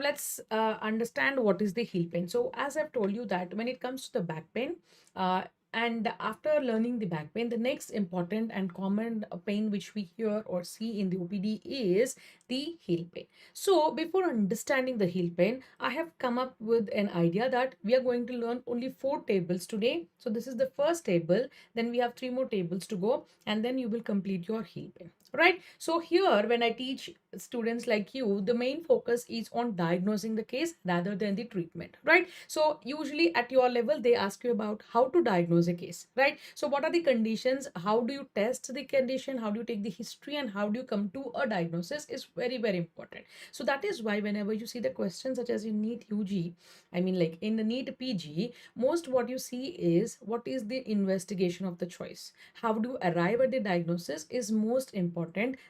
Let's understand what is the heel pain. So as I've told you that when it comes to the back pain, uh, and after learning the back pain, the next important and common pain which we hear or see in the OPD is the heel pain. So before understanding the heel pain, I have come up with an idea that we are going to learn only 4 tables today. So this is the first table, then we have 3 more tables to go, and then you will complete your heel pain. Right? So here when I teach students like you, the main focus is on diagnosing the case rather than the treatment, right? So usually at your level they ask you about how to diagnose a case, right? So what are the conditions, how do you test the condition, how do you take the history, and how do you come to a diagnosis is very, very important. So that is why whenever you see the questions such as in NEET UG, I mean like in the NEET PG, most what you see is what is the investigation of the choice, how do you arrive at the diagnosis is most important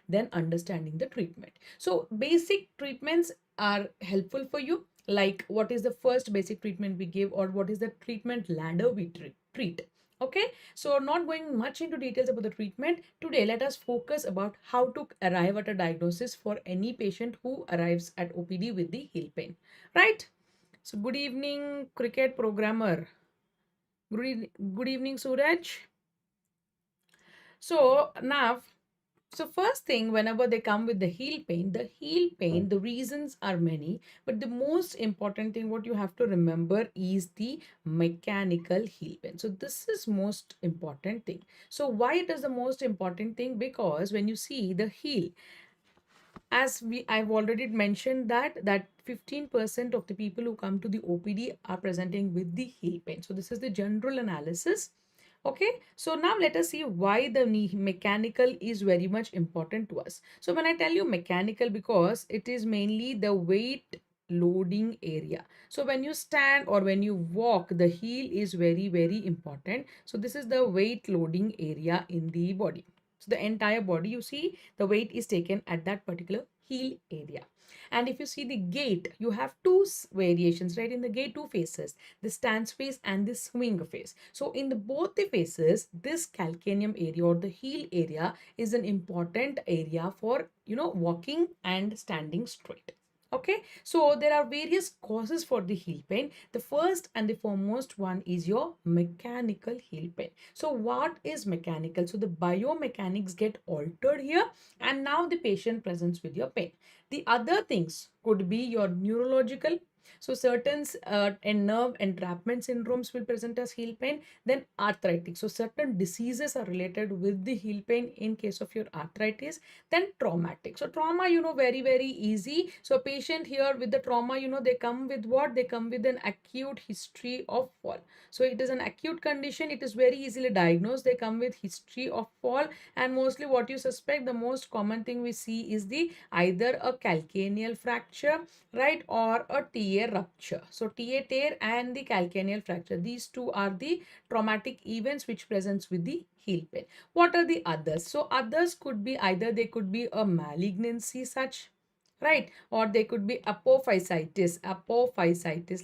than understanding the treatment. So basic treatments are helpful for you, like what is the first basic treatment we give or what is the treatment ladder we treat. Okay, so not going much into details about the treatment today, let us focus about how to arrive at a diagnosis for any patient who arrives at OPD with the heel pain, right? So good evening, cricket programmer. Good evening, Suraj. So now, so first thing, whenever they come with the heel pain, the reasons are many, but the most important thing what you have to remember is the mechanical heel pain. So this is most important thing. So why it is the most important thing? Because when you see the heel, as I've already mentioned that 15% of the people who come to the OPD are presenting with the heel pain. So this is the general analysis. Okay, so now let us see why the knee mechanical is very much important to us. So when I tell you mechanical, because it is mainly the weight loading area. So when you stand or when you walk, the heel is very, very important. So this is the weight loading area in the body. So the entire body, you see, the weight is taken at that particular heel area. And if you see the gait, you have two variations, right? In the gait, two phases, the stance phase and the swing phase. So in the both the phases, this calcaneum area or the heel area is an important area for, walking and standing straight. Okay, so there are various causes for the heel pain. The first and the foremost one is your mechanical heel pain. So what is mechanical? So the biomechanics get altered here, and now the patient presents with your pain. The other things could be your neurological. So certain and nerve entrapment syndromes will present as heel pain. Then arthritic. So certain diseases are related with the heel pain in case of your arthritis. Then traumatic. So trauma, very, very easy. So patient here with the trauma, they come with what? They come with an acute history of fall. So it is an acute condition. It is very easily diagnosed. They come with history of fall, and mostly what you suspect, the most common thing we see is the either a calcaneal fracture, right, or a TA rupture. So TA tear and the calcaneal fracture, these two are the traumatic events which presents with the heel pain. What are the others? So others could be either they could be a malignancy such, right, or they could be apophysitis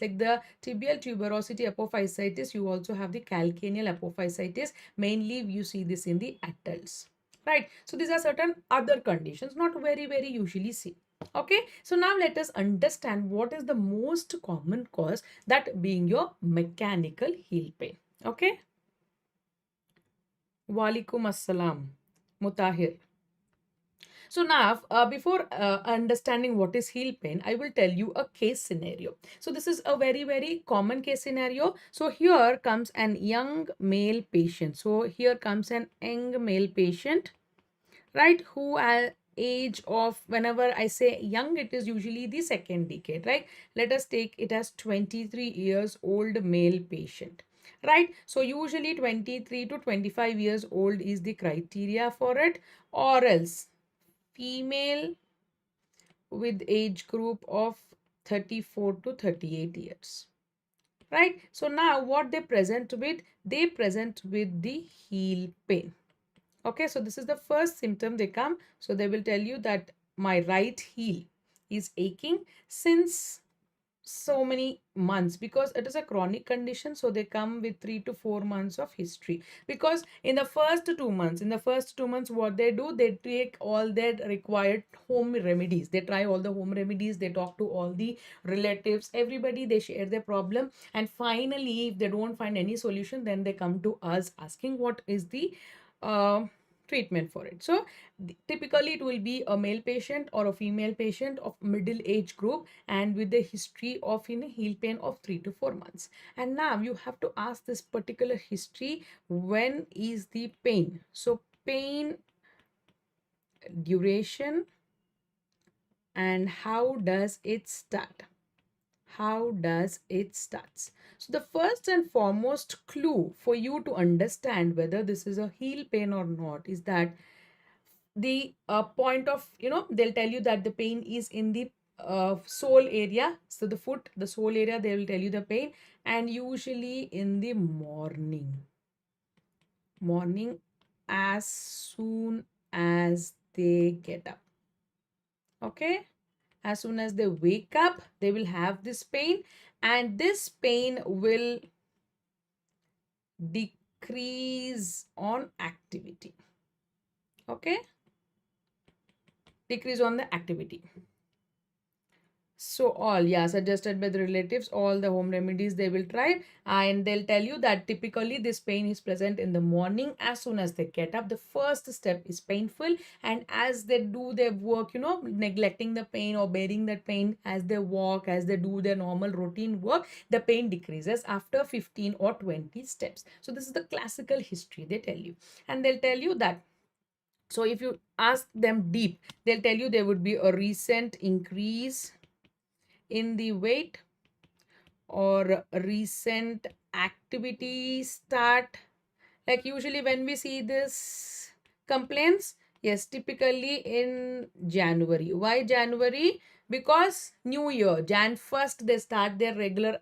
like the tibial tuberosity apophysitis. You also have the calcaneal apophysitis. Mainly you see this in the adults, right? So these are certain other conditions, not very, very usually seen. Okay, so now let us understand what is the most common cause, that being your mechanical heel pain. Okay, walaikum assalam, Mutahir. So now, before understanding what is heel pain, I will tell you a case scenario. So this is a very, very common case scenario. So here comes an young male patient. So here comes an young male patient, right, who age of, whenever I say young, it is usually the second decade, right? Let us take it as 23 years old male patient, right? So usually 23 to 25 years old is the criteria for it, or else female with age group of 34 to 38 years, right? So now what they present with, they present with the heel pain. Okay, so this is the first symptom they come. So they will tell you that my right heel is aching since so many months because it is a chronic condition, so they come with 3 to 4 months of history. Because in the first 2 months, what they do, they take all their required home remedies, they try all the home remedies, they talk to all the relatives, everybody, they share their problem, and finally if they don't find any solution, then they come to us asking what is the uh, treatment for it. So typically it will be a male patient or a female patient of middle age group and with a history of heel pain of 3 to 4 months. And now you have to ask this particular history, when is the pain? So pain duration and how does it start? How does it starts? So the first and foremost clue for you to understand whether this is a heel pain or not is that the point of, they'll tell you that the pain is in the sole area, so the foot, the sole area, they will tell you the pain, and usually in the morning as soon as they get up. Okay, as soon as they wake up, they will have this pain, and this pain will decrease on activity. Okay, decrease on the activity. So all, yeah, suggested by the relatives, all the home remedies they will try, and they'll tell you that typically this pain is present in the morning as soon as they get up. The first step is painful, and as they do their work, neglecting the pain or bearing that pain, as they walk, as they do their normal routine work, the pain decreases after 15 or 20 steps. So this is the classical history they tell you, and they'll tell you that. So if you ask them deep, they'll tell you there would be a recent increase in the weight or recent activity start. Like usually when we see this complaints, yes, typically in January. Why January? Because new year, Jan 1st, they start their regular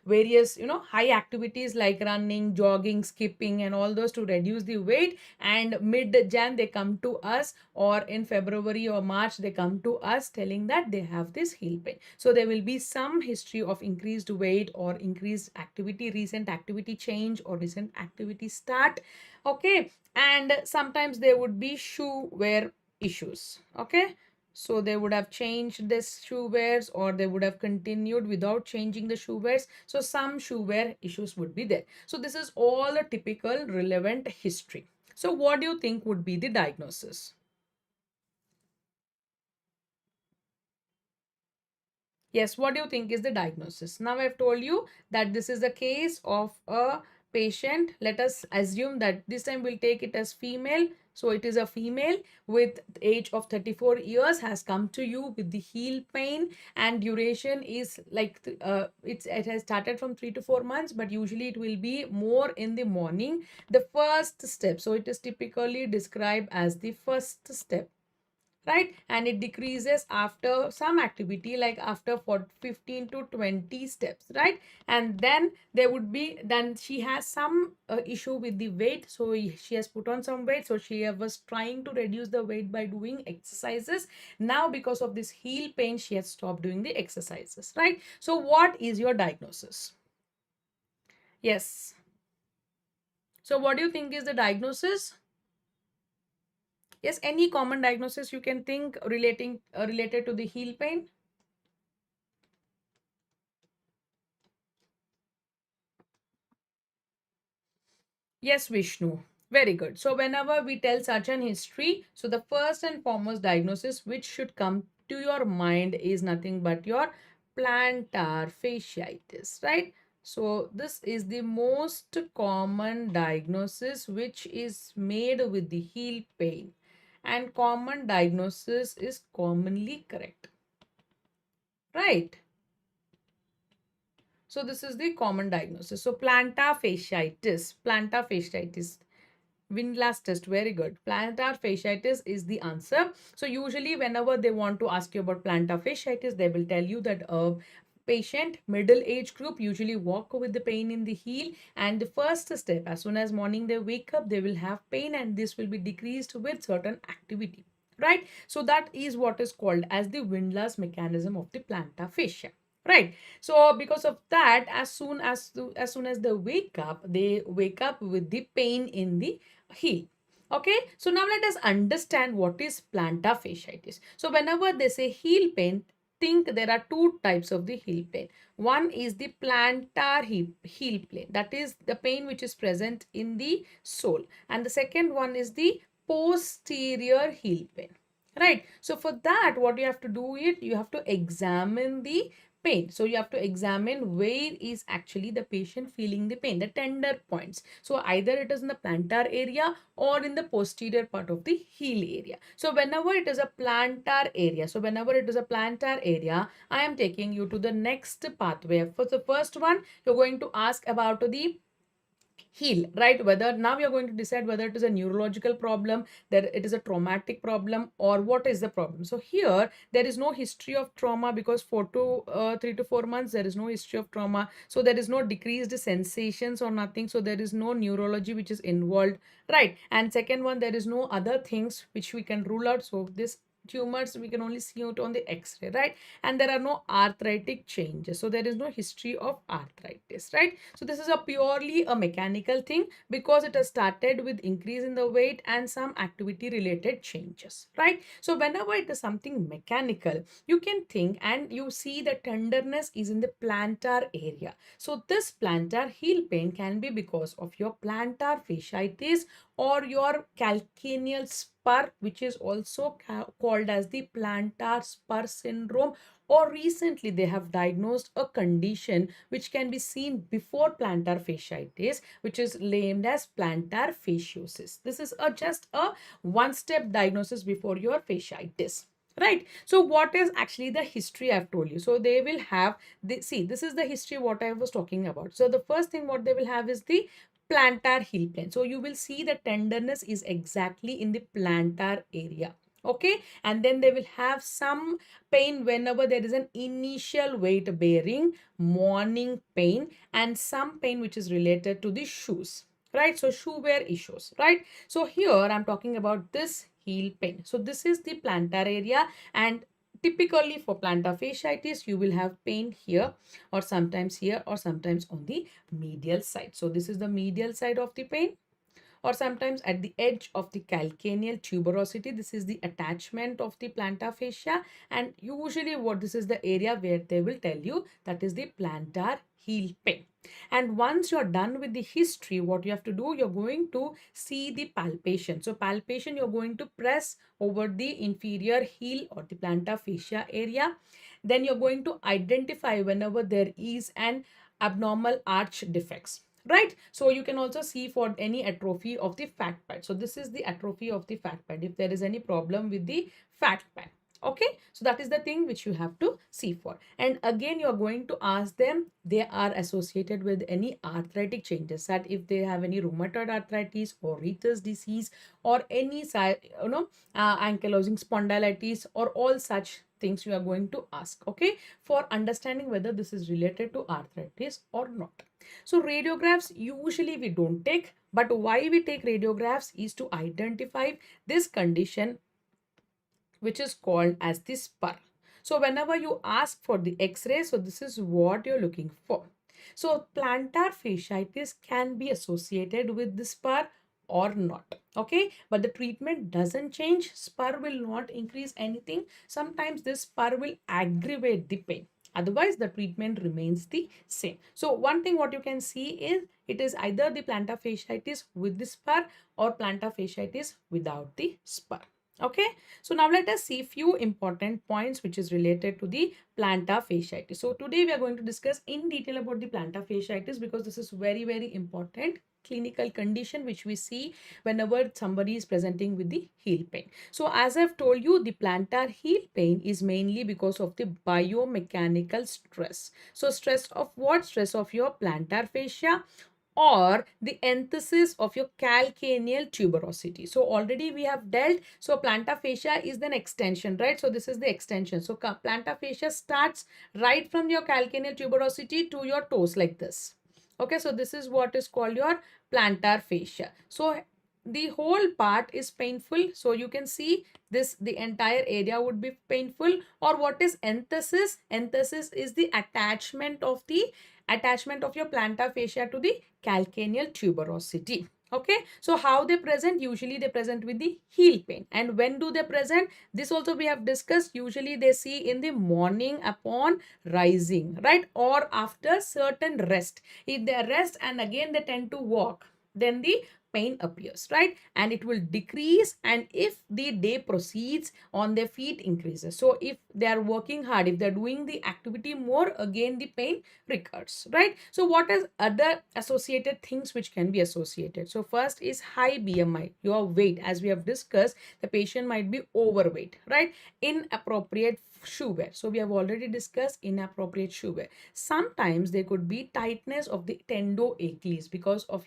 various high activities like running, jogging, skipping and all those to reduce the weight, and mid Jan they come to us, or in February or March they come to us telling that they have this heel pain. So there will be some history of increased weight or increased activity, recent activity change or recent activity start. Okay, and sometimes there would be shoe wear issues. Okay, so they would have changed this shoe wears, or they would have continued without changing the shoe wears. So some shoe wear issues would be there. So this is all a typical relevant history. So what do you think would be the diagnosis? Yes, what do you think is the diagnosis? Now I've told you that this is the case of a patient. Let us assume that this time we'll take it as female. So it is a female with age of 34 years has come to you with the heel pain, and duration is like it has started from 3 to 4 months, but usually it will be more in the morning. The first step, so it is typically described as the first step, right? And it decreases after some activity, like after 15 to 20 steps, right? And then there would be, then she has some issue with the weight, so she has put on some weight, so she was trying to reduce the weight by doing exercises. Now because of this heel pain, she has stopped doing the exercises, right? So what is your diagnosis? Yes, so what do you think is the diagnosis? Yes, any common diagnosis you can think related to the heel pain? Yes, Vishnu. Very good. So whenever we tell such an history, so the first and foremost diagnosis which should come to your mind is nothing but your plantar fasciitis, right? So this is the most common diagnosis which is made with the heel pain, and common diagnosis is commonly correct, right? So this is the common diagnosis. So plantar fasciitis, windlass test, very good. Plantar fasciitis is the answer. So usually whenever they want to ask you about plantar fasciitis, they will tell you that a patient middle age group usually walk with the pain in the heel, and the first step, as soon as morning they wake up, they will have pain, and this will be decreased with certain activity, right? So that is what is called as the windlass mechanism of the plantar fascia. right? So because of that, as soon as they wake up with the pain in the heel. Okay, so now let us understand what is plantar fasciitis. So whenever they say heel pain, think there are two types of the heel pain. One is the plantar heel pain, that is the pain which is present in the sole, and the second one is the posterior heel pain, right? So for that, what you have to do is you have to examine the pain. So you have to examine where is actually the patient feeling the pain, the tender points. So either it is in the plantar area or in the posterior part of the heel area. So whenever it is a plantar area, I am taking you to the next pathway. For the first one, you're going to ask about the heal, right? Whether now you're going to decide whether it is a neurological problem, that it is a traumatic problem, or what is the problem. So here there is no history of trauma, because 3 to 4 months there is no history of trauma, so there is no decreased sensations or nothing, so there is no neurology which is involved, right? And second one, there is no other things which we can rule out. So this tumors we can only see it on the x-ray, right? And there are no arthritic changes, so there is no history of arthritis, right? So this is a purely a mechanical thing, because it has started with increase in the weight and some activity related changes, right? So whenever it is something mechanical, you can think and you see the tenderness is in the plantar area. So this plantar heel pain can be because of your plantar fasciitis or your calcaneal spur, which is also called as the plantar spur syndrome, or recently they have diagnosed a condition which can be seen before plantar fasciitis, which is named as plantar fasciosis. This is just a one-step diagnosis before your fasciitis. Right. So what is actually the history I've told you? So they will have see, this is the history what I was talking about. So the first thing what they will have is the plantar heel pain. So you will see the tenderness is exactly in the plantar area. Okay, and then they will have some pain whenever there is an initial weight bearing, morning pain, and some pain which is related to the shoes, right? So shoe wear issues, right? So here I'm talking about this heel pain. So this is the plantar area, and typically for plantar fasciitis you will have pain here, or sometimes here, or sometimes on the medial side. So this is the medial side of the pain, or sometimes at the edge of the calcaneal tuberosity. This is the attachment of the plantar fascia, and usually what this is the area where they will tell you that is the plantar heel pain. And once you're done with the history, what you have to do, you're going to see the palpation. So palpation, you're going to press over the inferior heel or the plantar fascia area. Then you're going to identify whenever there is an abnormal arch defects, right? So you can also see for any atrophy of the fat pad. So this is the atrophy of the fat pad, if there is any problem with the fat pad. Okay, so that is the thing which you have to see for. And again, you're going to ask them they are associated with any arthritic changes, that if they have any rheumatoid arthritis or Rhesus disease or any ankylosing spondylitis or all such things you are going to ask, okay, for understanding whether this is related to arthritis or not. So radiographs usually we don't take, but why we take radiographs is to identify this condition which is called as the spur. So whenever you ask for the x-ray, so this is what you're looking for. So plantar fasciitis can be associated with the spur or not. Okay, but the treatment doesn't change. Spur will not increase anything. Sometimes this spur will aggravate the pain. Otherwise, the treatment remains the same. So one thing what you can see is it is either the plantar fasciitis with the spur or plantar fasciitis without the spur. Okay, so now let us see few important points which is related to the plantar fasciitis. So today we are going to discuss in detail about the plantar fasciitis, because this is very important clinical condition which we see whenever somebody is presenting with the heel pain. So as I've told you, the plantar heel pain is mainly because of the biomechanical stress. So stress of what? Stress of your plantar fascia or the enthesis of your calcaneal tuberosity. So already we have dealt. So plantar fascia is an extension, right? So this is the extension. So plantar fascia starts right from your calcaneal tuberosity to your toes like this. Okay, so this is what is called your plantar fascia. So the whole part is painful. So you can see this, the entire area would be painful. Or what is enthesis? Enthesis is the attachment of your plantar fascia to the calcaneal tuberosity. Okay, so how they present? Usually they present with the heel pain. And when do they present? This also we have discussed. Usually they see in the morning upon rising, right? Or after certain rest. If they rest and again they tend to walk, then the pain appears, right? And it will decrease, and if the day proceeds on, their feet increases. So if they are working hard, if they're doing the activity more, again the pain recurs, right? So what is other associated things which can be associated? So first is high BMI, your weight. As we have discussed, the patient might be overweight, right? Inappropriate shoe wear. So we have already discussed inappropriate shoe wear. Sometimes there could be tightness of the tendinoachilles because of,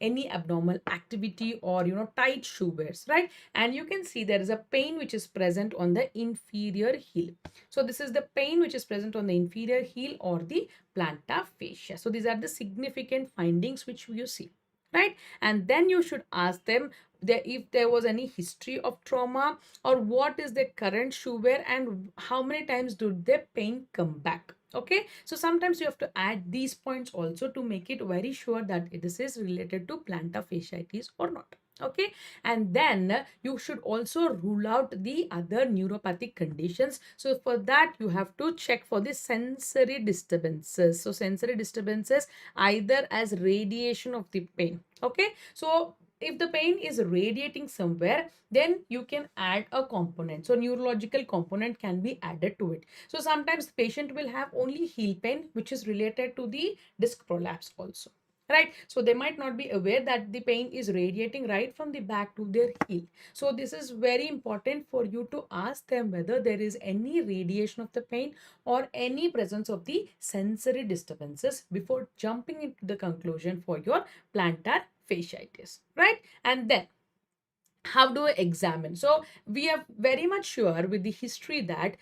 any abnormal activity or, tight shoe wears, right? And you can see there is a pain which is present on the inferior heel. So this is the pain which is present on the inferior heel or the plantar fascia. So these are the significant findings which you see, right? And then you should ask them if there was any history of trauma, or what is the current shoe wear, and how many times do the pain come back. Okay, so sometimes you have to add these points also to make it very sure that this is related to plantar fasciitis or not. Okay, and then you should also rule out the other neuropathic conditions. So for that you have to check for the sensory disturbances. So sensory disturbances either as radiation of the pain. Okay, so if the pain is radiating somewhere, then you can add a component. So neurological component can be added to it. So sometimes the patient will have only heel pain which is related to the disc prolapse also, right? So they might not be aware that the pain is radiating right from the back to their heel. So this is very important for you to ask them whether there is any radiation of the pain or any presence of the sensory disturbances before jumping into the conclusion for your plantar fasciitis, right? And then how do I examine? So we are very much sure with the history that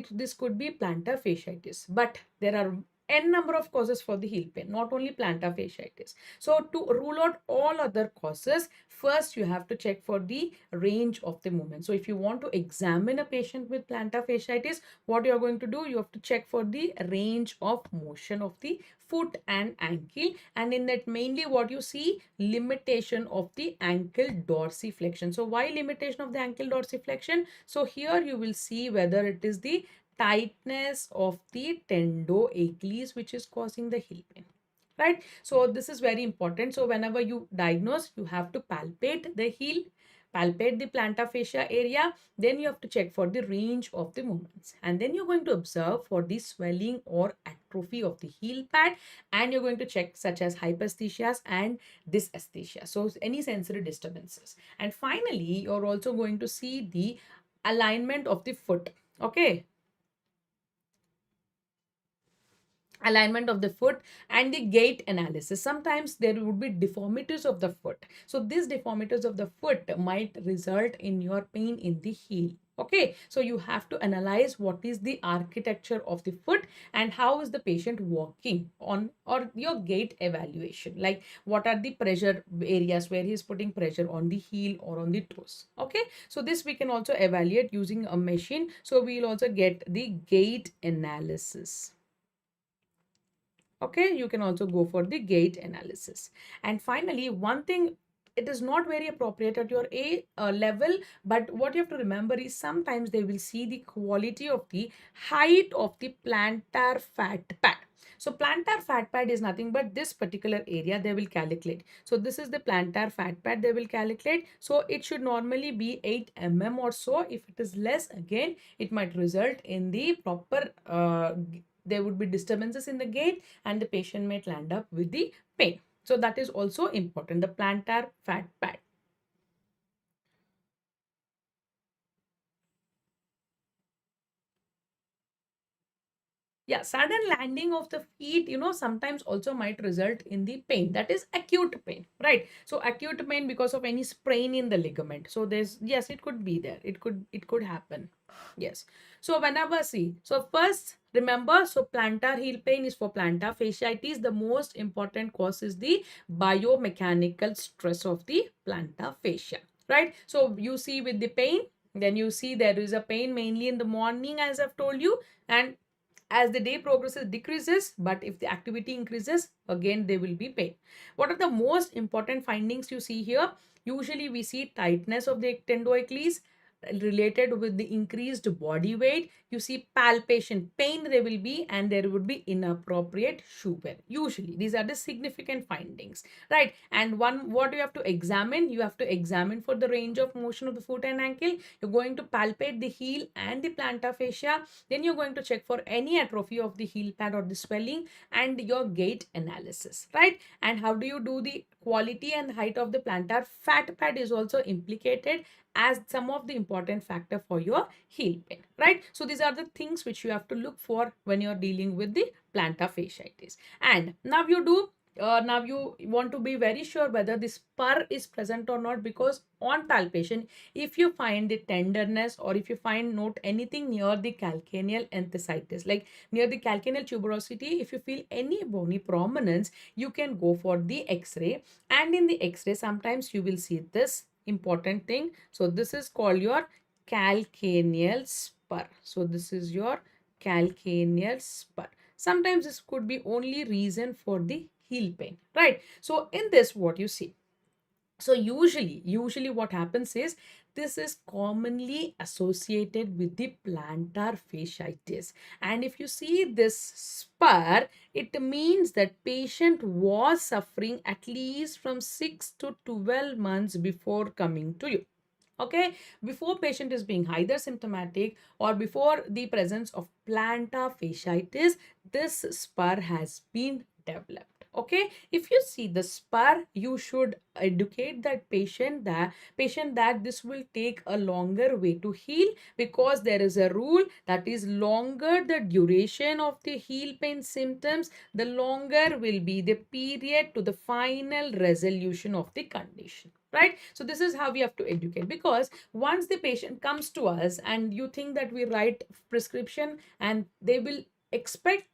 this could be plantar fasciitis, but there are n number of causes for the heel pain, not only plantar fasciitis. So to rule out all other causes, first you have to check for the range of the movement. So if you want to examine a patient with plantar fasciitis, what you are going to do, you have to check for the range of motion of the foot and ankle, and in that mainly what you see, limitation of the ankle dorsiflexion. So why limitation of the ankle dorsiflexion? So here you will see whether it is the tightness of the tendinoachilles which is causing the heel pain, right? So this is very important. So whenever you diagnose, you have to palpate the heel, palpate the plantar fascia area, then you have to check for the range of the movements, and then you're going to observe for the swelling or atrophy of the heel pad, and you're going to check such as hyperesthesias and dysesthesia, so any sensory disturbances. And finally you're also going to see the alignment of the foot. Okay, alignment of the foot and the gait analysis. Sometimes there would be deformities of the foot. So these deformities of the foot might result in your pain in the heel. Okay, so you have to analyze what is the architecture of the foot and how is the patient walking on, or your gait evaluation, like what are the pressure areas where he is putting pressure on the heel or on the toes. Okay, so this we can also evaluate using a machine. So we'll also get the gait analysis. Okay, you can also go for the gait analysis. And finally, one thing, it is not very appropriate at your A level, but what you have to remember is sometimes they will see the quality of the height of the plantar fat pad. So plantar fat pad is nothing but this particular area they will calculate. So this is the plantar fat pad they will calculate. So it should normally be 8 mm or so. If it is less, again it might result in the proper there would be disturbances in the gait, and the patient may land up with the pain. So that is also important, the plantar fat pad. Yeah, sudden landing of the feet, sometimes also might result in the pain. That is acute pain, right? So acute pain because of any sprain in the ligament. So there's, yes, it could be there. It could happen. Yes. So whenever, see, so first Remember, so plantar heel pain is for plantar fasciitis. The most important cause is the biomechanical stress of the plantar fascia, right? So you see with the pain, then you see there is a pain mainly in the morning, as I've told you, and as the day progresses decreases, but if the activity increases, again there will be pain. What are the most important findings you see here? Usually we see tightness of the ectendoachilles related with the increased body weight. You see palpation, pain there will be, and there would be inappropriate shoe wear. Usually these are the significant findings, right? And one, what you have to examine, you have to examine for the range of motion of the foot and ankle. You're going to palpate the heel and the plantar fascia. Then you're going to check for any atrophy of the heel pad or the swelling, and your gait analysis, right? And how do you do the quality and height of the plantar? Fat pad is also implicated as some of the important factor for your heel pain, right? So these are the things which you have to look for when you're dealing with the plantar fasciitis. And now you want to be very sure whether the spur is present or not, because on palpation, if you find the tenderness or if you find note anything near the calcaneal enthesitis, like near the calcaneal tuberosity, if you feel any bony prominence, you can go for the x-ray. And in the x-ray sometimes you will see this important thing. So this is called your calcaneal spur. So this is your calcaneal spur. Sometimes this could be only reason for the heel pain, right? So in this, what you see, so usually what happens is this is commonly associated with the plantar fasciitis. And if you see this spur, it means that patient was suffering at least from 6 to 12 months before coming to you. Okay, before patient is being either symptomatic or before the presence of plantar fasciitis, this spur has been developed. Okay, if you see the spur, you should educate that patient that this will take a longer way to heal, because there is a rule that is longer the duration of the heel pain symptoms, the longer will be the period to the final resolution of the condition, right? So this is how we have to educate, because once the patient comes to us and you think that we write prescription and they will expect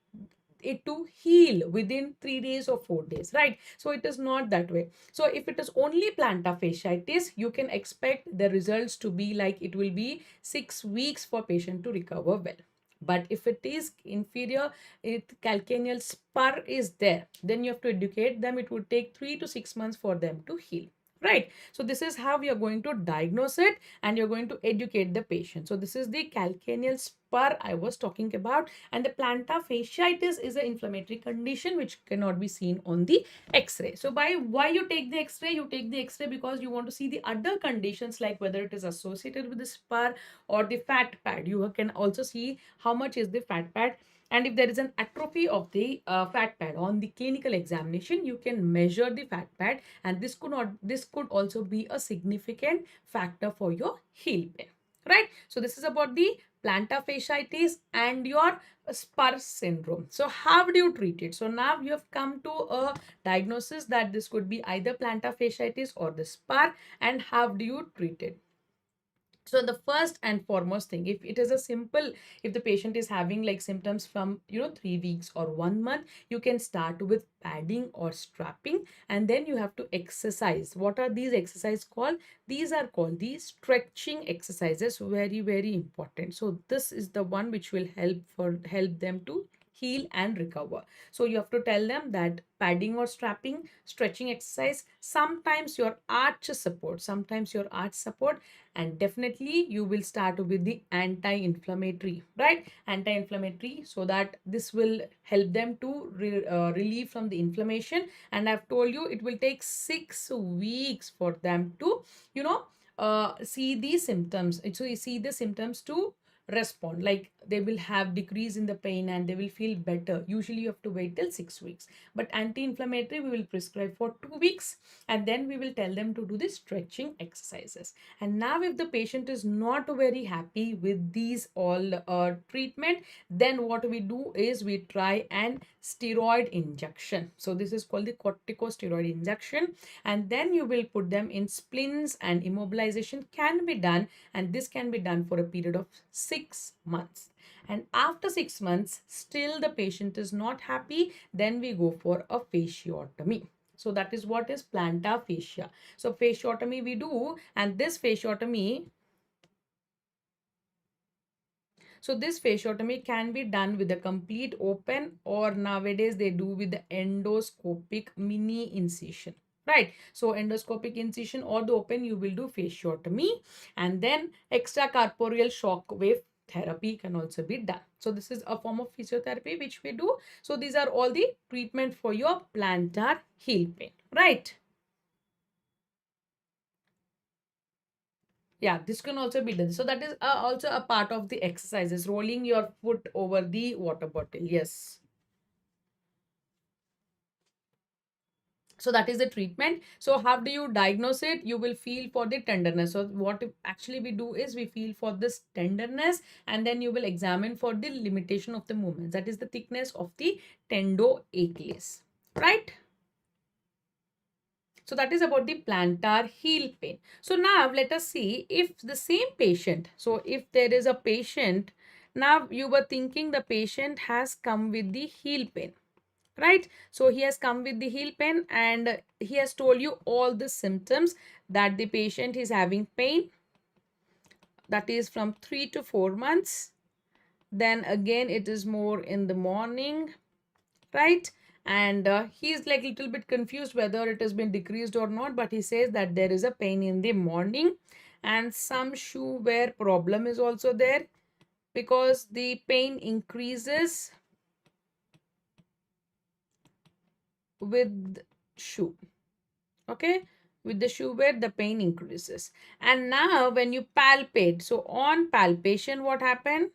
it to heal within 3 days or 4 days, right? So it is not that way. So if it is only plantar fasciitis, you can expect the results to be like it will be 6 weeks for patient to recover well. But if it is inferior, if calcaneal spur is there, then you have to educate them. It would take 3 to 6 months for them to heal, right? So this is how we are going to diagnose it, and you're going to educate the patient. So this is the calcaneal spur I was talking about. And the plantar fasciitis is an inflammatory condition which cannot be seen on the x-ray. So why you take the x-ray? You take the x-ray because you want to see the other conditions, like whether it is associated with the spur or the fat pad. You can also see how much is the fat pad, and if there is an atrophy of the fat pad on the clinical examination, you can measure the fat pad, and this could also be a significant factor for your heel pain, right? So this is about the plantar fasciitis and your spur syndrome. So how do you treat it? So now you have come to a diagnosis that this could be either plantar fasciitis or the spur, and how do you treat it? So the first and foremost thing, if it is a simple, if the patient is having like symptoms from 3 weeks or 1 month, you can start with padding or strapping, and then you have to exercise. What are these exercises called? These are called the stretching exercises. Very, very important. So this is the one which will help them to heal and recover. So you have to tell them that padding or strapping, stretching exercise, sometimes your arch support, and definitely you will start with the anti-inflammatory, right? Anti-inflammatory, so that this will help them to relieve from the inflammation. And I've told you it will take 6 weeks for them to see these symptoms. So you see the symptoms to respond, like they will have decrease in the pain and they will feel better. Usually you have to wait till 6 weeks, but anti-inflammatory we will prescribe for 2 weeks, and then we will tell them to do the stretching exercises. And now if the patient is not very happy with these all treatment, then what we do is we try an steroid injection. So this is called the corticosteroid injection, and then you will put them in splints, and immobilization can be done, and this can be done for a period of 6 months. And after 6 months, still the patient is not happy, then we go for a fasciotomy. So that is what is plantar fascia. So fasciotomy we do, and this fasciotomy, so this fasciotomy can be done with a complete open, or nowadays they do with the endoscopic mini incision. Right. So endoscopic incision or the open, you will do fasciotomy, and then extracorporeal shock wave therapy can also be done. So this is a form of physiotherapy which we do. So these are all the treatment for your plantar heel pain. Right. Yeah, this can also be done. So that is also a part of the exercises, rolling your foot over the water bottle. Yes. So that is the treatment. So how do you diagnose it? You will feel for the tenderness. So what actually we do is we feel for this tenderness, and then you will examine for the limitation of the movements. That is the thickness of the Tendinopathy. Right? So that is about the plantar heel pain. So now let us see if the same patient, so if there is a patient, now you were thinking the patient has come with the heel pain, right? So he has come with the heel pain and he has told you all the symptoms that the patient is having pain, that is from 3 to 4 months. Then again it is more in the morning, right? And he's like a little bit confused whether it has been decreased or not, but he says that there is a pain in the morning, and some shoe wear problem is also there because the pain increases with shoe. Okay, with the shoe wear the pain increases. And now when you palpate, so on palpation what happened?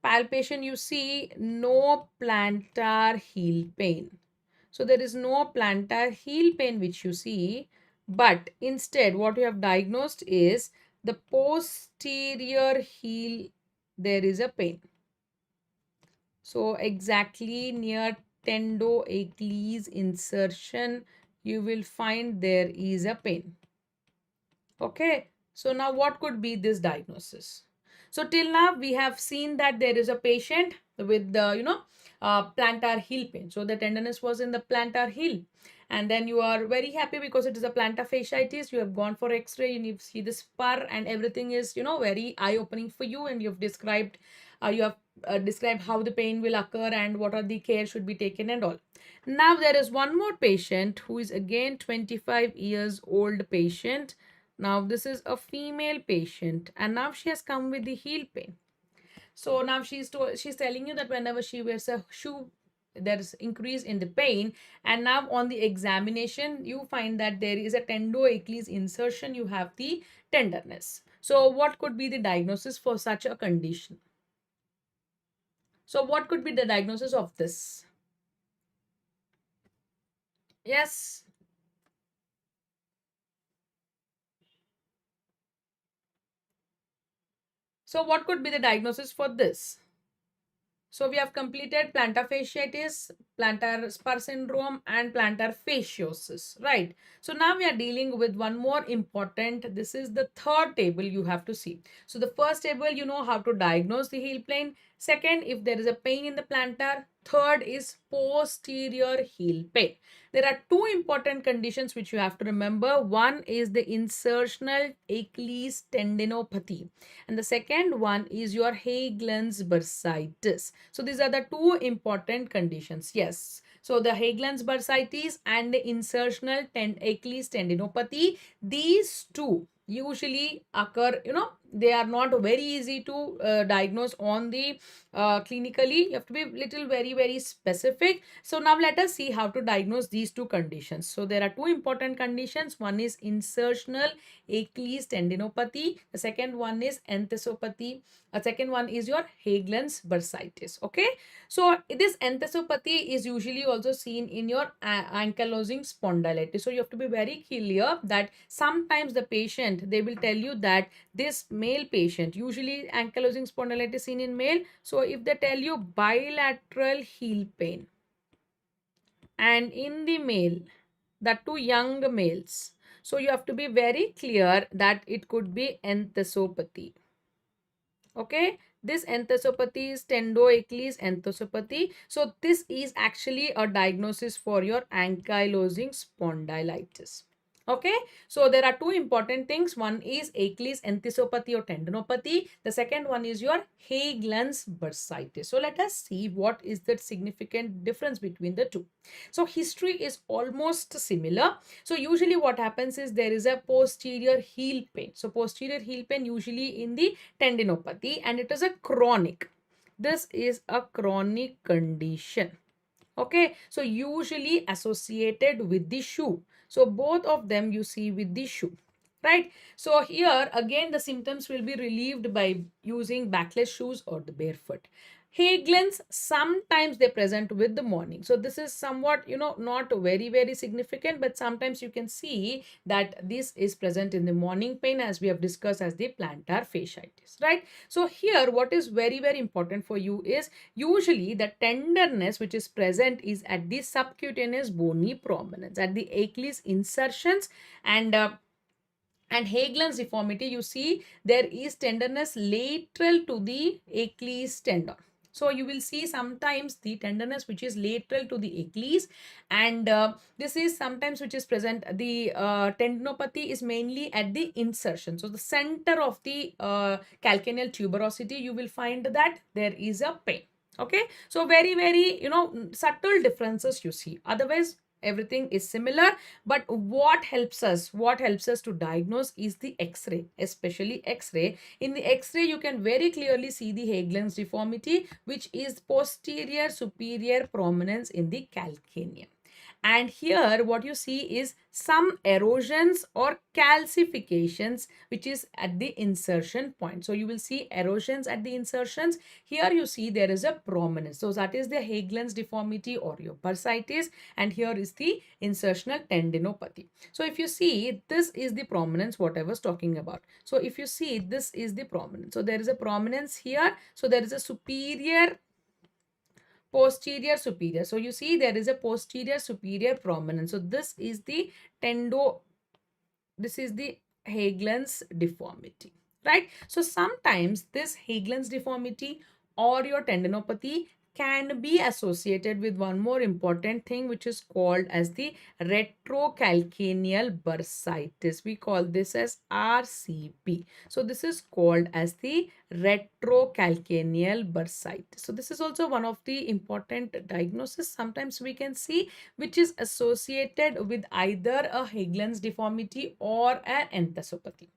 Palpation, you see no plantar heel pain. So there is no plantar heel pain which you see, but instead what you have diagnosed is the posterior heel, there is a pain. So exactly near Tendinopathy insertion, you will find there is a pain. Okay, so now what could be this diagnosis? So till now we have seen that there is a patient with the plantar heel pain. So the tenderness was in the plantar heel, and then you are very happy because it is a plantar fasciitis. You have gone for X-ray, you need to see the spur, and everything is very eye-opening for you, and you have described how the pain will occur and what are the care should be taken and all. Now there is one more patient who is again 25 years old patient. Now this is a female patient, and now she has come with the heel pain. So now she's telling you that whenever she wears a shoe, there is increase in the pain. And now on the examination, you find that there is a tendinoachilles insertion. You have the tenderness. So what could be the diagnosis for such a condition? So what could be the diagnosis of this? Yes. So what could be the diagnosis for this? So we have completed plantar fasciitis, plantar spur syndrome, and plantar fasciosis, right? So now we are dealing with one more important. This is the third table you have to see. So the first table, you know how to diagnose the heel pain. Second, if there is a pain in the plantar. Third is posterior heel pain. There are two important conditions which you have to remember. One is the insertional Achilles tendinopathy, and the second one is your Haglund's bursitis. So these are the two important conditions. Yes. So the Haglund's bursitis and the insertional Achilles tendinopathy, these two usually occur, they are not very easy to diagnose on the clinically. You have to be little very specific. So now let us see how to diagnose these two conditions. So there are two important conditions. One is insertional Achilles tendinopathy. The second one is enthesopathy. A second one is your Haglund's bursitis. Okay. So this enthesopathy is usually also seen in your ankylosing spondylitis. So you have to be very clear that sometimes the patient, they will tell you that this male patient, usually ankylosing spondylitis seen in male. So if they tell you bilateral heel pain, and in the male, that two young males, so you have to be very clear that it could be enthesopathy. Okay, this enthesopathy is tendoachilles enthesopathy. So this is actually a diagnosis for your ankylosing spondylitis. Okay, so there are two important things. One is Achilles enthesopathy or tendinopathy. The second one is your Haglund's bursitis. So let us see what is the significant difference between the two. So history is almost similar. So usually what happens is there is a posterior heel pain. So posterior heel pain usually in the tendinopathy, and it is a chronic. This is a chronic condition. Okay, so usually associated with the shoe. So both of them you see with the shoe, right? So here again the symptoms will be relieved by using backless shoes or the barefoot. Haglund's sometimes they present with the morning. So this is somewhat, not very significant, but sometimes you can see that this is present in the morning pain, as we have discussed as the plantar fasciitis, right? So here what is very important for you is usually the tenderness which is present is at the subcutaneous bony prominence, at the Achilles insertions, and Haglund's deformity, you see there is tenderness lateral to the Achilles tendon. So you will see sometimes the tenderness which is lateral to the Achilles, and this is sometimes which is present. The tendinopathy is mainly at the insertion. So the center of the calcaneal tuberosity, you will find that there is a pain. Okay, so very subtle differences you see. Otherwise everything is similar. But what helps us to diagnose is the X-ray, especially X-ray. In the X-ray you can very clearly see the Haglund's deformity, which is posterior superior prominence in the calcaneum. And here what you see is some erosions or calcifications which is at the insertion point. So you will see erosions at the insertions. Here you see there is a prominence. So that is the Haglund's deformity or your bursitis, and here is the insertional tendinopathy. So if you see, this is the prominence what I was talking about. So if you see, this is the prominence. So there is a prominence here. So there is a superior, posterior, superior. So you see there is a posterior superior prominence. So this is the tendo, this is the Haglund's deformity, right? So sometimes this Haglund's deformity or your tendinopathy can be associated with one more important thing, which is called as the retrocalcaneal bursitis. We call this as RCB. So this is called as the retrocalcaneal bursitis. So this is also one of the important diagnosis sometimes we can see, which is associated with either a Haglund's deformity or an enthesopathy.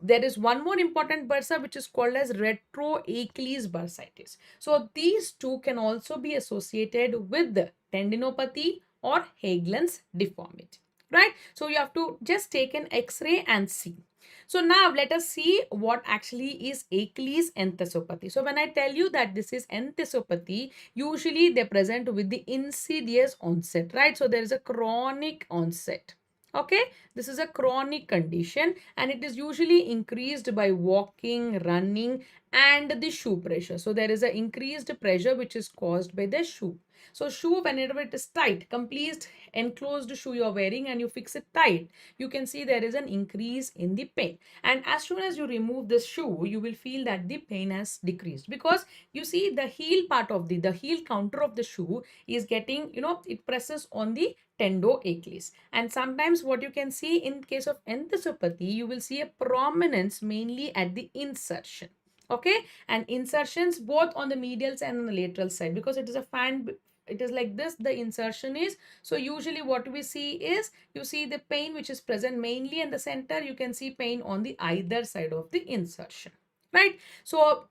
There is one more important bursa which is called as retroachilles bursitis. So these two can also be associated with the tendinopathy or Haglund's deformity, right? So you have to just take an X-ray and see. So now let us see what actually is Achilles enthesopathy. So when I tell you that this is enthesopathy, usually they present with the insidious onset, right? So there is a chronic onset. Okay, this is a chronic condition, and it is usually increased by walking, running, and the shoe pressure. So there is an increased pressure which is caused by the shoe. So shoe, whenever it is tight, complete enclosed shoe you are wearing and you fix it tight, you can see there is an increase in the pain. And as soon as you remove this shoe, you will feel that the pain has decreased, because you see the heel part of the heel counter of the shoe is getting, it presses on the tendoachilles. And sometimes what you can see in case of enthesopathy, you will see a prominence mainly at the insertion. Okay, and insertions both on the medial side and on the lateral side, because it is a fan, it is like this the insertion is. So usually what we see is, you see the pain which is present mainly in the center, you can see pain on the either side of the insertion, right? So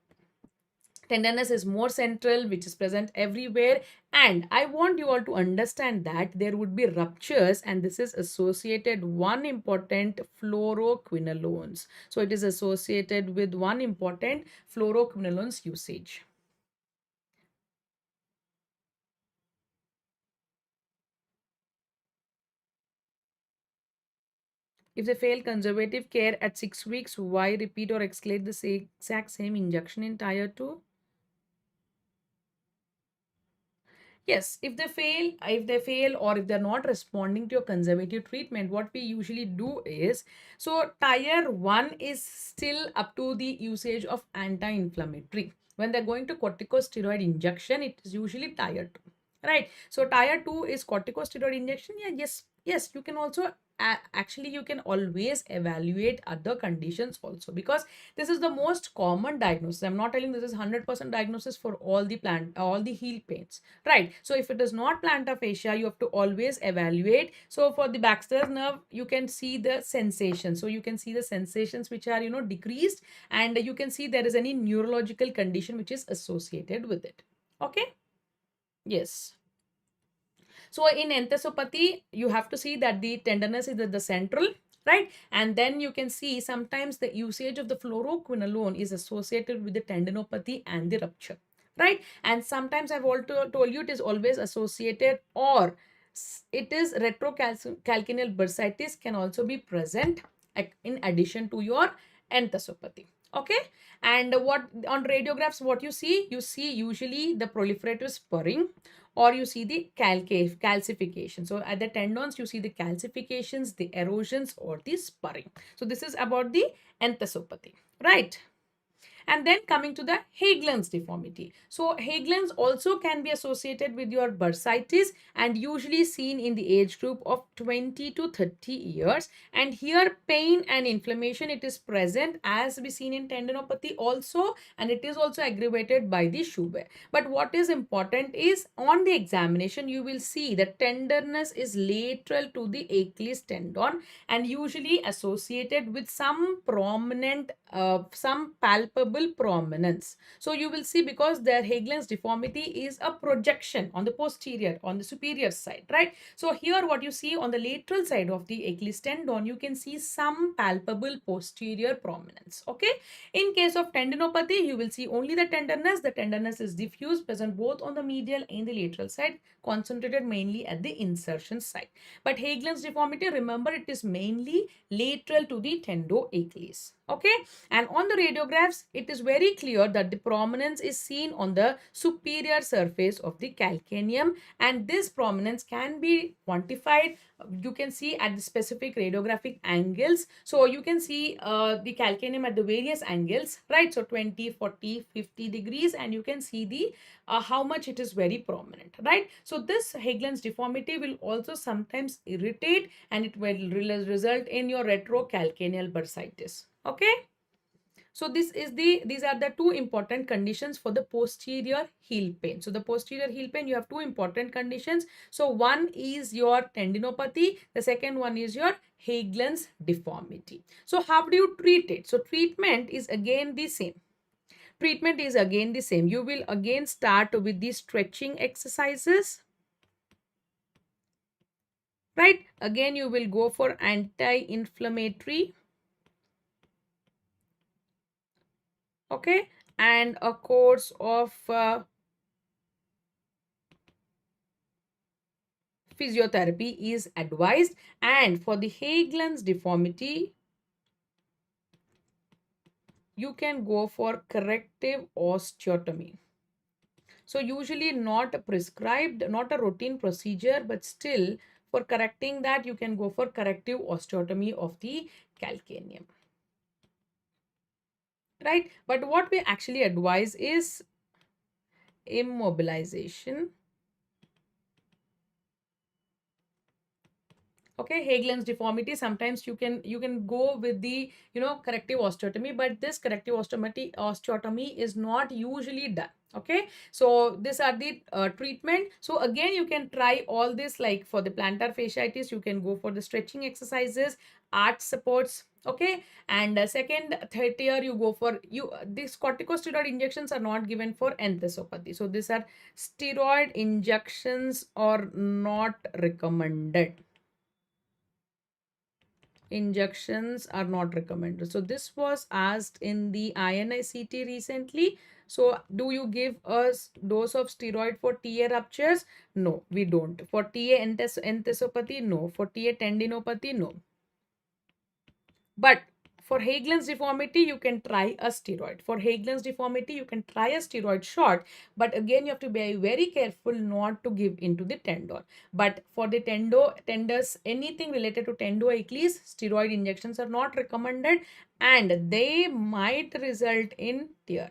tenderness is more central, which is present everywhere. And I want you all to understand that there would be ruptures, and this is associated one important fluoroquinolones. So it is associated with one important fluoroquinolones usage. If they fail conservative care at 6 weeks, why repeat or escalate the exact same injection in tier 2? Yes, if they fail or if they're not responding to your conservative treatment, what we usually do is, so tier 1 is still up to the usage of anti-inflammatory. When they're going to corticosteroid injection, it is usually tier 2, right? So tier 2 is corticosteroid injection. Yeah, yes, you can also actually you can always evaluate other conditions also, because this is the most common diagnosis. I'm not telling this is 100% diagnosis for all the heel pains. Right. So if it is not plantar fascia, you have to always evaluate. So for the Baxter's nerve, you can see the sensation. So you can see the sensations which are, decreased, and you can see there is any neurological condition which is associated with it. Okay. Yes. So in enthesopathy, you have to see that the tenderness is at the central, right? And then you can see sometimes the usage of the fluoroquinolone is associated with the tendinopathy and the rupture, right? And sometimes I've also told you it is always associated, or it is retrocalcaneal bursitis can also be present in addition to your enthesopathy. Okay. And what on radiographs, what you see usually the proliferative spurring, or you see the calcification. So at the tendons, you see the calcifications, the erosions, or the spurring. So this is about the enthesopathy, right? And then coming to the Haglund's deformity. So Haglund's also can be associated with your bursitis and usually seen in the age group of 20 to 30 years. And here pain and inflammation, it is present as we seen in tendinopathy also, and it is also aggravated by the shoe wear. But what is important is on the examination, you will see that tenderness is lateral to the Achilles tendon and usually associated with some prominent, some palpable prominence. So you will see, because their Haglund's deformity is a projection on the posterior, on the superior side, right? So here what you see on the lateral side of the Achilles tendon, you can see some palpable posterior prominence. Okay. In case of tendinopathy, you will see only the tenderness. The tenderness is diffuse, present both on the medial and the lateral side, concentrated mainly at the insertion site. But Haglund's deformity, remember, it is mainly lateral to the tendoachilles. Okay. And on the radiographs, it is very clear that the prominence is seen on the superior surface of the calcaneum, and this prominence can be quantified. You can see at the specific radiographic angles. So you can see the calcaneum at the various angles, right? So 20, 40, 50 degrees, and you can see the how much it is very prominent, right? So this Haglund's deformity will also sometimes irritate, and it will result in your retrocalcaneal bursitis. Okay. So these are the two important conditions for the posterior heel pain. So the posterior heel pain, you have two important conditions. So one is your tendinopathy, the second one is your Haglund's deformity. So how do you treat it? So treatment is again the same. Treatment is again the same. You will again start with the stretching exercises, right? Again, you will go for anti-inflammatory, okay, and a course of physiotherapy is advised. And for the Haglund's deformity, you can go for corrective osteotomy. So usually not prescribed, not a routine procedure, but still for correcting that, you can go for corrective osteotomy of the calcaneum, right? But what we actually advise is immobilization. Okay, Haglund's deformity, sometimes you can go with the corrective osteotomy, but this corrective osteotomy is not usually done. Okay, so these are the treatment. So again, you can try all this, like for the plantar fasciitis, you can go for the stretching exercises, arch supports. Okay, and second, third year, you go for these corticosteroid injections are not given for enthesopathy. So these are steroid injections are not recommended. Injections are not recommended. So this was asked in the INI-CET recently. So do you give us dose of steroid for TA ruptures? No, we don't. For TA enthesopathy, no. For TA tendinopathy, no. But For Haglund's deformity, you can try a steroid. For Haglund's deformity, you can try a steroid shot, but again, you have to be very careful not to give into the tendon. But for the tenders, anything related to tendo-Achilles, steroid injections are not recommended, and they might result in tear.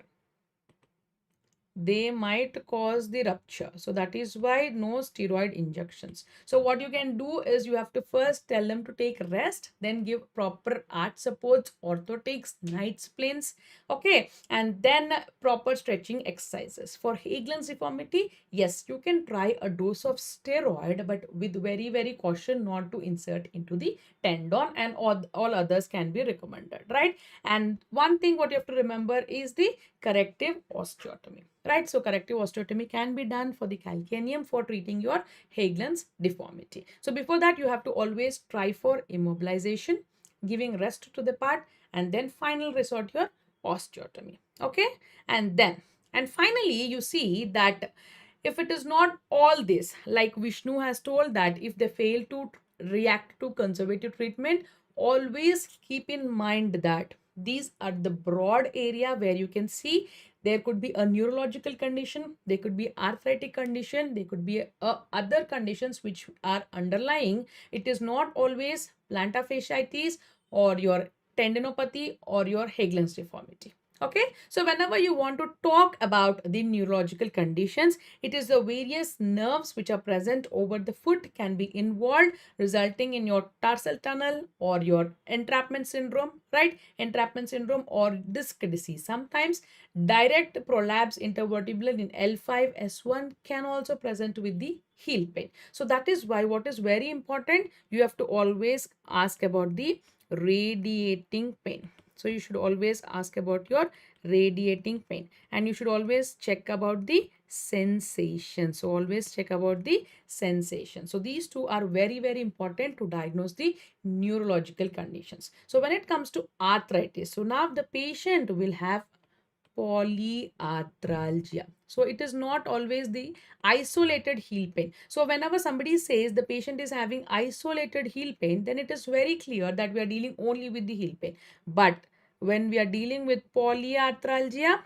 They might cause the rupture. So that is why no steroid injections. So what you can do is you have to first tell them to take rest, then give proper arch supports, orthotics, night splints, okay, and then proper stretching exercises. For Haglund's deformity, yes, you can try a dose of steroid, but with very caution not to insert into the tendon, and all others can be recommended, right? And one thing what you have to remember is the corrective osteotomy, right? So corrective osteotomy can be done for the calcaneum for treating your Haglund's deformity. So before that, you have to always try for immobilization, giving rest to the part, and then final resort your osteotomy, okay? And finally, you see that if it is not all this, like Vishnu has told, that if they fail to react to conservative treatment, always keep in mind that these are the broad area where you can see there could be a neurological condition, there could be arthritic condition, there could be other conditions which are underlying. It is not always plantar fasciitis or your tendinopathy or your Haglund's deformity. Okay, so whenever you want to talk about the neurological conditions, it is the various nerves which are present over the foot can be involved, resulting in your tarsal tunnel or your entrapment syndrome, right? Entrapment syndrome or disc disease. Sometimes direct prolapse intervertebral in L5, S1 can also present with the heel pain. So that is why what is very important, you have to always ask about the radiating pain. So you should always ask about your radiating pain, and you should always check about the sensation. So always check about the sensation. So these two are very important to diagnose the neurological conditions. So when it comes to arthritis, so now the patient will have polyarthralgia. So it is not always the isolated heel pain. So whenever somebody says the patient is having isolated heel pain, then it is very clear that we are dealing only with the heel pain. But when we are dealing with polyarthralgia,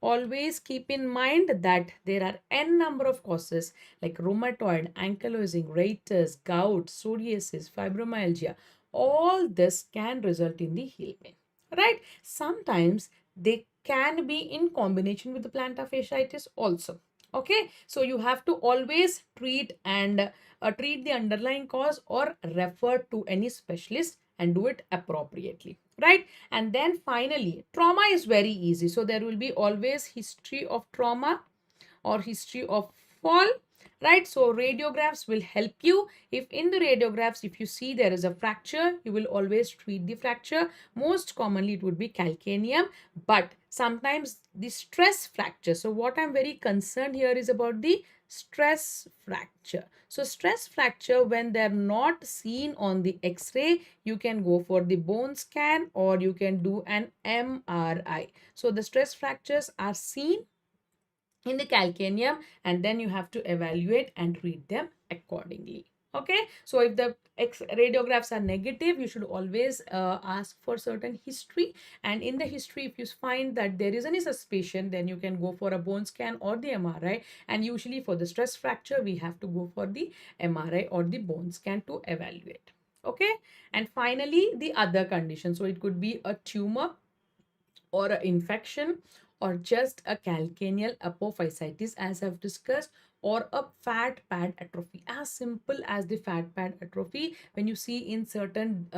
always keep in mind that there are n number of causes like rheumatoid, ankylosing, rheumatoid, gout, psoriasis, fibromyalgia. All this can result in the heel pain, right? Sometimes they can be in combination with the plantar fasciitis also. Okay, so you have to always treat the underlying cause or refer to any specialist and do it appropriately, right? And then finally, trauma is very easy. So there will be always history of trauma or history of fall, right? So radiographs will help you. If in the radiographs, if you see there is a fracture, you will always treat the fracture. Most commonly it would be calcaneum, but sometimes the stress fracture. So what I'm very concerned here is about the stress fracture. So stress fracture, when they're not seen on the x-ray, you can go for the bone scan or you can do an MRI. So the stress fractures are seen in the calcaneum, and then you have to evaluate and treat them accordingly. Okay, so if the radiographs are negative, you should always ask for certain history, and in the history if you find that there is any suspicion, then you can go for a bone scan or the MRI, and usually for the stress fracture we have to go for the MRI or the bone scan to evaluate. Okay, and finally the other condition, so it could be a tumor or an infection or just a calcaneal apophysitis as I've discussed, or a fat pad atrophy, as simple as the fat pad atrophy when you see in certain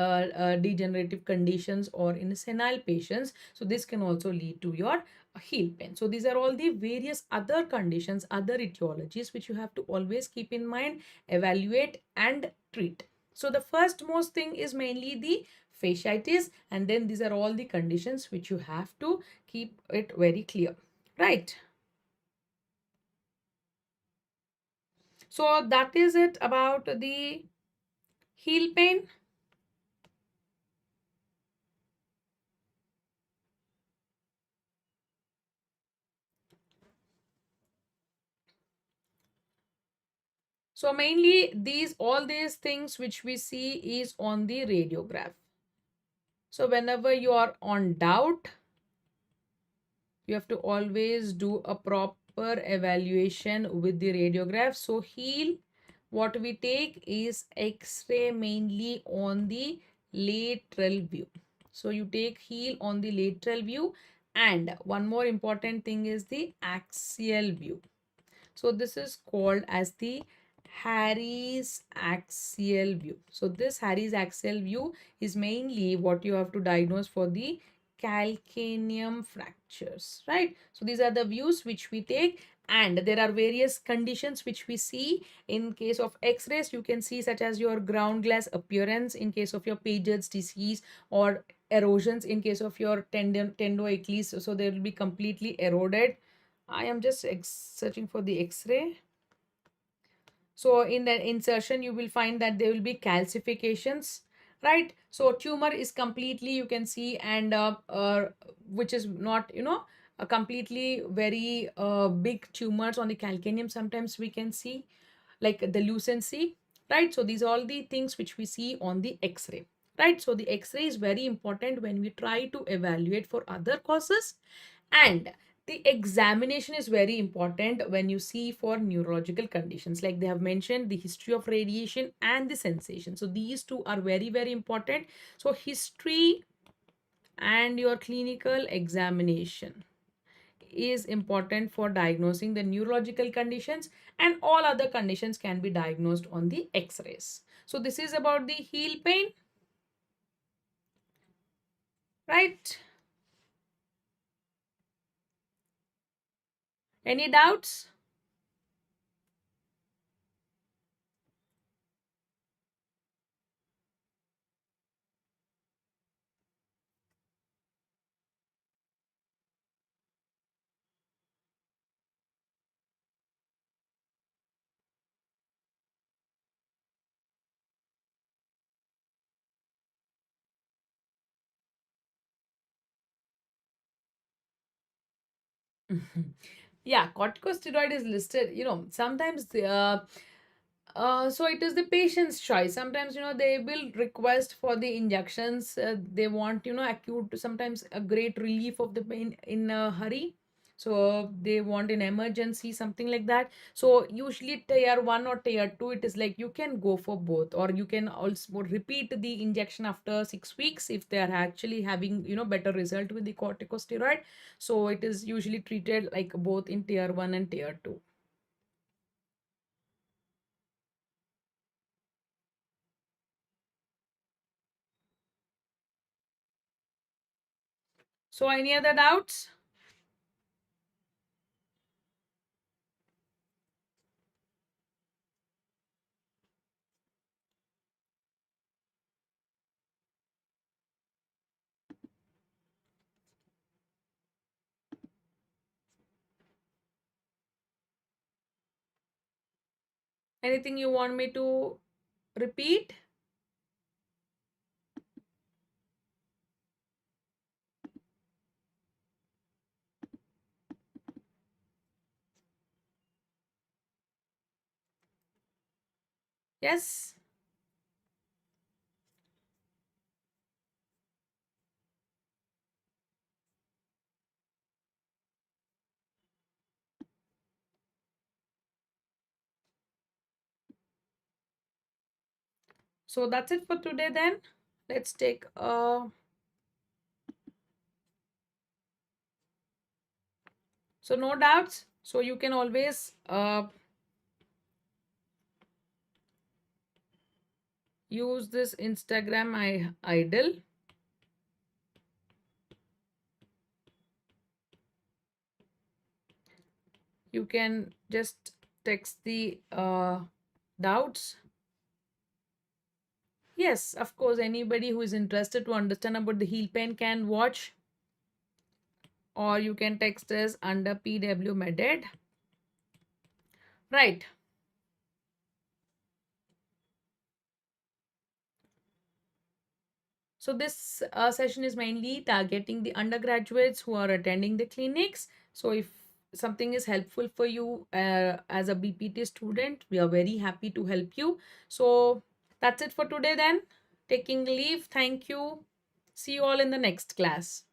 degenerative conditions or in senile patients. So this can also lead to your heel pain. So these are all the various other conditions, other etiologies which you have to always keep in mind, evaluate and treat. So the first most thing is mainly the fasciitis, and then these are all the conditions which you have to keep it very clear, right? So that is it about the heel pain. So mainly all these things which we see is on the radiograph. So whenever you are on doubt, you have to always do a proper evaluation with the radiograph. So heel, what we take is x-ray mainly on the lateral view. So you take heel on the lateral view, and one more important thing is the axial view. So this is called as the Harry's axial view. So this Harry's axial view is mainly what you have to diagnose for the calcaneum fractures, right? So these are the views which we take, and there are various conditions which we see. In case of x-rays, you can see such as your ground glass appearance in case of your Paget's disease, or erosions in case of your tendon so they will be completely eroded. I am just searching for the x-ray. So in the insertion, you will find that there will be calcifications, right? So tumor is completely, you can see, and which is not, a completely very big tumors on the calcaneum. Sometimes we can see like the lucency, right? So these are all the things which we see on the x-ray, right? So the x-ray is very important when we try to evaluate for other causes, and the examination is very important when you see for neurological conditions, like they have mentioned the history of radiation and the sensation. So these two are very, very important. So history and your clinical examination is important for diagnosing the neurological conditions, and all other conditions can be diagnosed on the x-rays. So this is about the heel pain, right? Any doubts? Yeah, corticosteroid is listed, sometimes so it is the patient's choice. Sometimes, they will request for the injections. They want, acute, sometimes a great relief of the pain in a hurry. So they want an emergency, something like that. So usually tier 1 or tier 2, it is like you can go for both, or you can also repeat the injection after 6 weeks if they are actually having, better result with the corticosteroid. So it is usually treated like both in tier 1 and tier 2. So any other doubts? Anything you want me to repeat? Yes. So that's it for today then. Let's take so no doubts. So you can always use this Instagram idle. You can just text the doubts. Yes, of course, anybody who is interested to understand about the heel pain can watch, or you can text us under PW Meded. Right. So this session is mainly targeting the undergraduates who are attending the clinics. So if something is helpful for you as a BPT student, we are very happy to help you. So that's it for today then. Taking leave. Thank you. See you all in the next class.